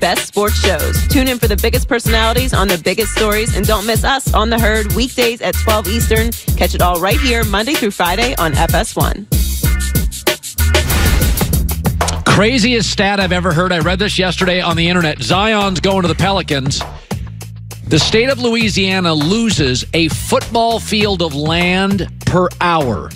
best sports shows. Tune in for the biggest personalities on the biggest stories, and don't miss us on The Herd weekdays at 12 Eastern. Catch it all right here Monday through Friday on FS1. Craziest stat I've ever heard. I read this yesterday on the internet. Zion's going to the Pelicans. The state of Louisiana loses a football field of land per hour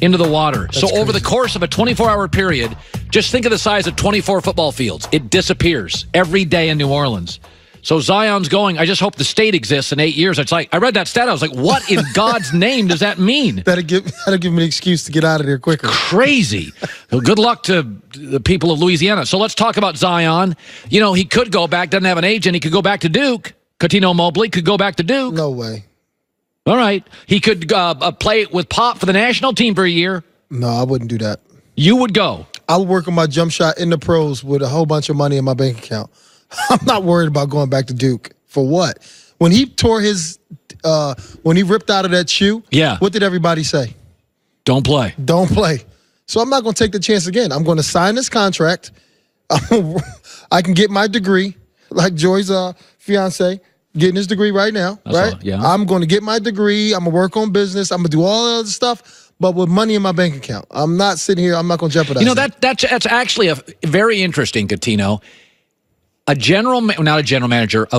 into the water. That's so crazy. Over the course of a 24-hour period, just think of the size of 24 football fields. It disappears every day in New Orleans. So Zion's going. I just hope the state exists in 8 years. It's like, I read that stat. I was like, what in God's name does that mean? That'll give me an excuse to get out of there quicker. Crazy. Well, good luck to the people of Louisiana. So let's talk about Zion. You know, he could go back, doesn't have an agent. He could go back to Duke. Cuttino Mobley could go back to Duke. No way. All right. He could play with Pop for the national team for a year. No, I wouldn't do that. You would go. I would work on my jump shot in the pros with a whole bunch of money in my bank account. I'm not worried about going back to Duke. For what? When he tore his, when he ripped out of that shoe, what did everybody say? Don't play. Don't play. So I'm not going to take the chance again. I'm going to sign this contract. I can get my degree, like Joy's fiance, getting his degree right now, right? I'm going to get my degree. I'm going to work on business. I'm going to do all the other stuff, but with money in my bank account. I'm not sitting here. I'm not going to jeopardize it. That's actually a very interesting, Cuttino. A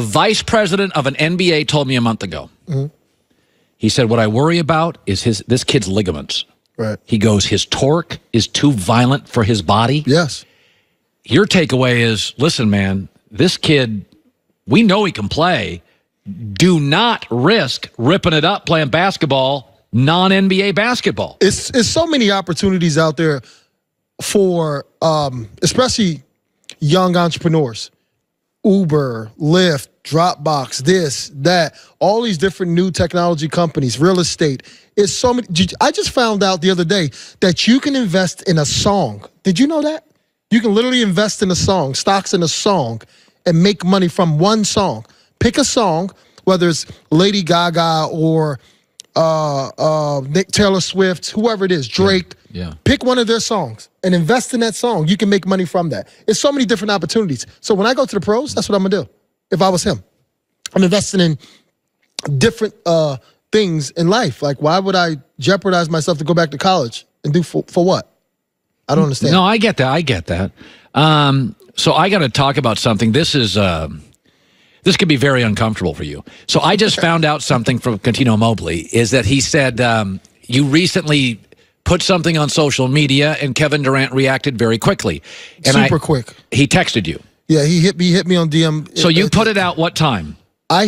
vice president of an NBA told me a month ago. Mm-hmm. He said, what I worry about is this kid's ligaments. Right. He goes, his torque is too violent for his body. Yes. Your takeaway is, listen, man, this kid, we know he can play. Do not risk ripping it up playing basketball, non-NBA basketball. It's so many opportunities out there for especially young entrepreneurs. Uber, Lyft, Dropbox, this, that, all these different new technology companies, real estate. It's so many. I just found out the other day that you can invest in a song. Did you know that? You can literally invest in a song, stocks in a song, and make money from one song. Pick a song, whether it's Lady Gaga or Taylor Swift, whoever it is, Drake. Yeah. Pick one of their songs and invest in that song. You can make money from that. It's so many different opportunities. So when I go to the pros, that's what I'm going to do. If I was him, I'm investing in different things in life. Like, why would I jeopardize myself to go back to college and do for what? I don't understand. No, I get that. So I got to talk about something. This could be very uncomfortable for you. So I just found out something from Cuttino Mobley, is that he said you recently put something on social media and Kevin Durant reacted very quickly. And Super quick. He texted you. Yeah, he hit me on DM. So you put it out what time? I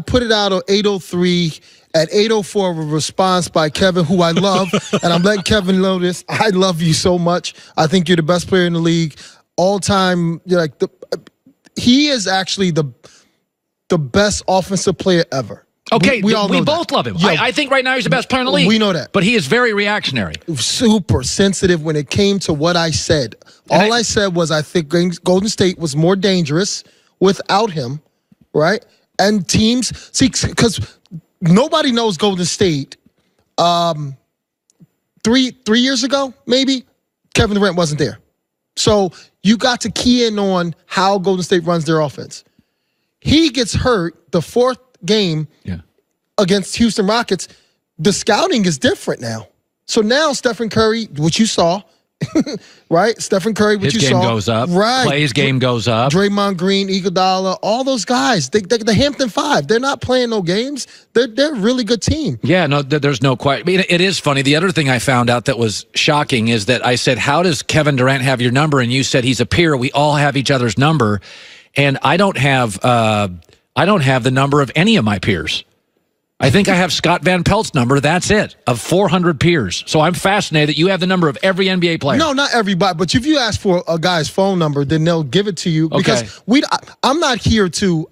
put it out on 8:03. At 8:04, a response by Kevin, who I love, and I'm letting Kevin know this. I love you so much. I think you're the best player in the league, all time. You're like he is actually the best offensive player ever. Okay, we both love him. Yeah, I think right now he's the best player in the league. We know that. But he is very reactionary. Super sensitive when it came to what I said. All I said was I think Golden State was more dangerous without him, right? And teams, see, because nobody knows Golden State. 3 years ago, maybe, Kevin Durant wasn't there. So you got to key in on how Golden State runs their offense. He gets hurt the fourth game against Houston Rockets. The scouting is different now. So now Stephen Curry, which you saw, right? Stephen Curry, which you saw. His game goes up. Right. Clay's game goes up. Draymond Green, Iguodala, all those guys. The Hampton Five, they're not playing no games. They're a really good team. Yeah, no, there's no question. I mean, it is funny. The other thing I found out that was shocking is that I said, how does Kevin Durant have your number? And you said he's a peer. We all have each other's number. And I don't have the number of any of my peers. I think I have Scott Van Pelt's number. That's it, of 400 peers. So I'm fascinated that you have the number of every NBA player. No, not everybody. But if you ask for a guy's phone number, then they'll give it to you. Because I'm not here to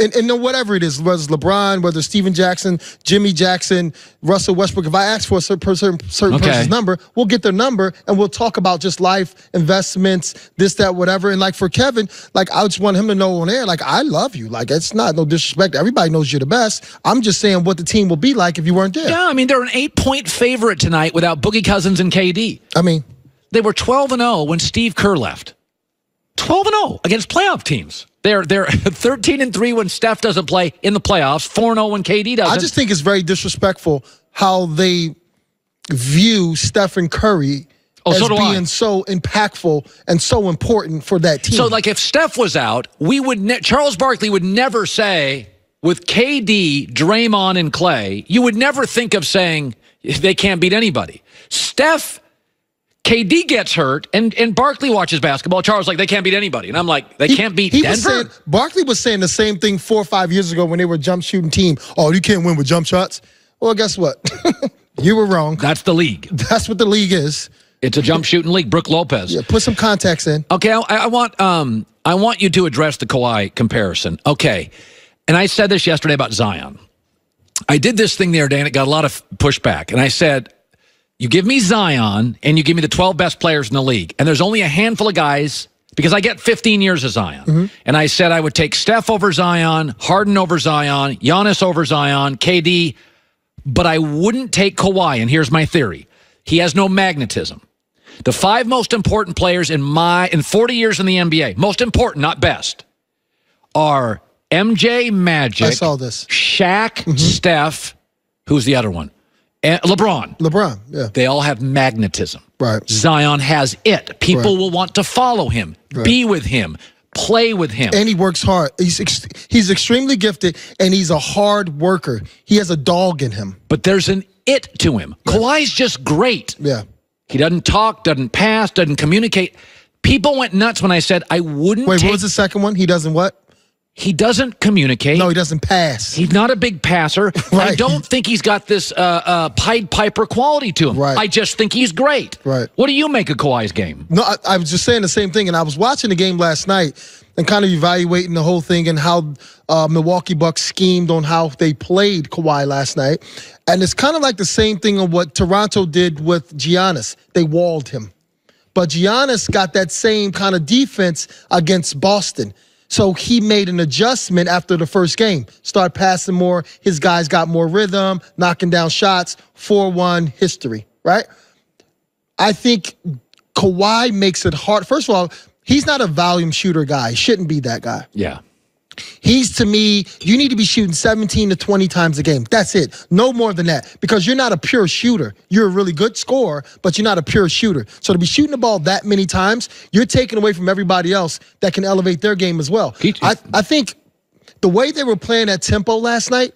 and whatever it is, whether it's LeBron, whether it's Steven Jackson, Jimmy Jackson, Russell Westbrook, if I ask for a certain person's number, we'll get their number and we'll talk about just life, investments, this, that, whatever. And like for Kevin, like I just want him to know on air, like I love you. Like it's not no disrespect. Everybody knows you're the best. I'm just saying what the team will be like if you weren't there. Yeah, I mean, they're an 8-point favorite tonight without Boogie Cousins and KD. I mean, they were 12-0 when Steve Kerr left. 12-0 against playoff teams. They're 13-3 when Steph doesn't play in the playoffs, 4-0 when KD doesn't. I just think it's very disrespectful how they view Stephen Curry as being so impactful and so important for that team. So, like, if Steph was out, Charles Barkley would never say, with KD, Draymond, and Clay, you would never think of saying they can't beat anybody. KD gets hurt, and Barkley watches basketball. Charles like, they can't beat anybody. And I'm like, they can't beat Denver? Barkley was saying the same thing 4 or 5 years ago when they were a jump shooting team. Oh, you can't win with jump shots? Well, guess what? You were wrong. That's the league. That's what the league is. It's a jump shooting league. Brooke Lopez. Yeah, put some context in. Okay, I want you to address the Kawhi comparison. Okay, and I said this yesterday about Zion. I did this thing the other day, and it got a lot of pushback. And I said, you give me Zion, and you give me the 12 best players in the league, and there's only a handful of guys, because I get 15 years of Zion. Mm-hmm. And I said I would take Steph over Zion, Harden over Zion, Giannis over Zion, KD, but I wouldn't take Kawhi, and here's my theory. He has no magnetism. The 5 most important players in 40 years in the NBA, most important, not best, are MJ, Magic, I saw this. Shaq, Steph, who's the other one? LeBron, yeah. They all have magnetism. Right. Zion has it. People will want to follow him, be with him, play with him. And he works hard. He's extremely gifted, and he's a hard worker. He has a dog in him. But there's an it to him. Right. Kawhi's just great. Yeah. He doesn't talk, doesn't pass, doesn't communicate. People went nuts when I said I wouldn't Wait, what was the second one? He doesn't what? He doesn't communicate. No, he doesn't pass. He's not a big passer. Right. I don't think he's got this Pied Piper quality to him. Right. I just think he's great. Right. What do you make of Kawhi's game? No, I was just saying the same thing, and I was watching the game last night and kind of evaluating the whole thing and how Milwaukee Bucks schemed on how they played Kawhi last night. And it's kind of like the same thing on what Toronto did with Giannis. They walled him. But Giannis got that same kind of defense against Boston. So he made an adjustment after the first game. Start passing more. His guys got more rhythm, knocking down shots. 4-1 history, right? I think Kawhi makes it hard. First of all, he's not a volume shooter guy. He shouldn't be that guy. Yeah. He's, to me, you need to be shooting 17 to 20 times a game. That's it. No more than that. Because you're not a pure shooter. You're a really good scorer, but you're not a pure shooter. So to be shooting the ball that many times, you're taking away from everybody else that can elevate their game as well. I think the way they were playing at tempo last night,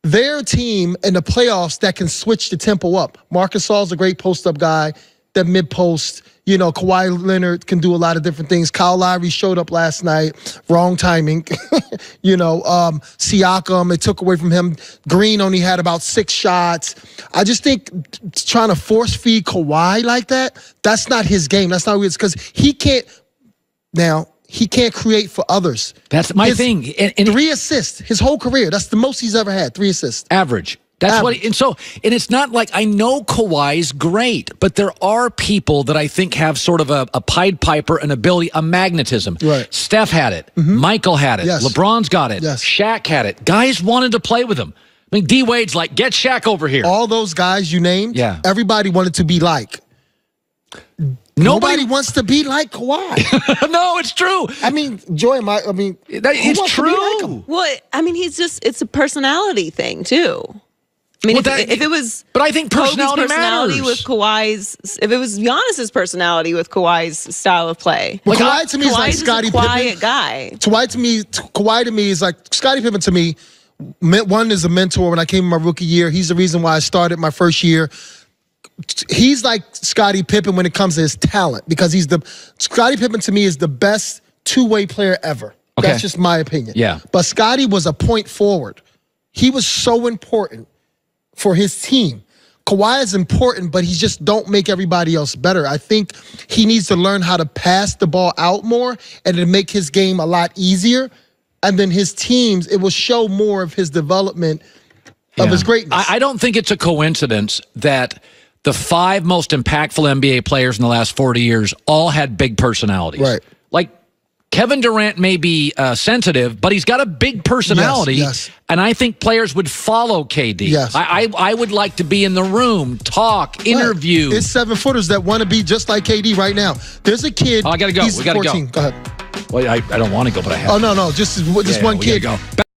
they're a team in the playoffs that can switch the tempo up. Marc Gasol's a great post-up guy. That mid-post, Kawhi Leonard can do a lot of different things. Kyle Lowry showed up last night. Wrong timing. Siakam, it took away from him. Green only had about 6 shots. I just think trying to force-feed Kawhi like that, that's not his game. That's not who he is, because he can't create for others. That's my thing. And 3 assists, his whole career. That's the most he's ever had, 3 assists. Average. That's what, and it's not like, I know Kawhi's great, but there are people that I think have sort of a Pied Piper, an ability, a magnetism. Right. Steph had it. Mm-hmm. Michael had it. Yes. LeBron's got it. Yes. Shaq had it. Guys wanted to play with him. I mean, D Wade's like, get Shaq over here. All those guys you named, everybody wanted to be like. Nobody wants to be like Kawhi. No, it's true. I mean, Joy, it's true. Like well, I mean, it's a personality thing, too. I mean, if it was, but I think personality matters. With Kawhi's, if it was Giannis's personality with Kawhi's style of play, like Kawhi to me is like Scottie Pippen. Quiet guy. Kawhi to me is like Scottie Pippen to me. One is a mentor. When I came in my rookie year, he's the reason why I started my first year. He's like Scottie Pippen when it comes to his talent, because Scottie Pippen to me is the best two-way player ever. Okay. That's just my opinion. Yeah. But Scottie was a point forward. He was so important for his team. Kawhi is important, but he just don't make everybody else better. I think he needs to learn how to pass the ball out more and to make his game a lot easier. And then his teams, it will show more of his development of his greatness. I don't think it's a coincidence that the 5 most impactful NBA players in the last 40 years all had big personalities. Right. Like Kevin Durant may be sensitive, but he's got a big personality. Yes. And I think players would follow KD. Yes. I would like to be in the room, talk, interview. It's 7-footers that want to be just like KD right now. There's a kid. Oh, I got to go. He's We got to 14. go. Go ahead. Well, I don't want to go, but I have Oh, no. Just one kid. Gotta go.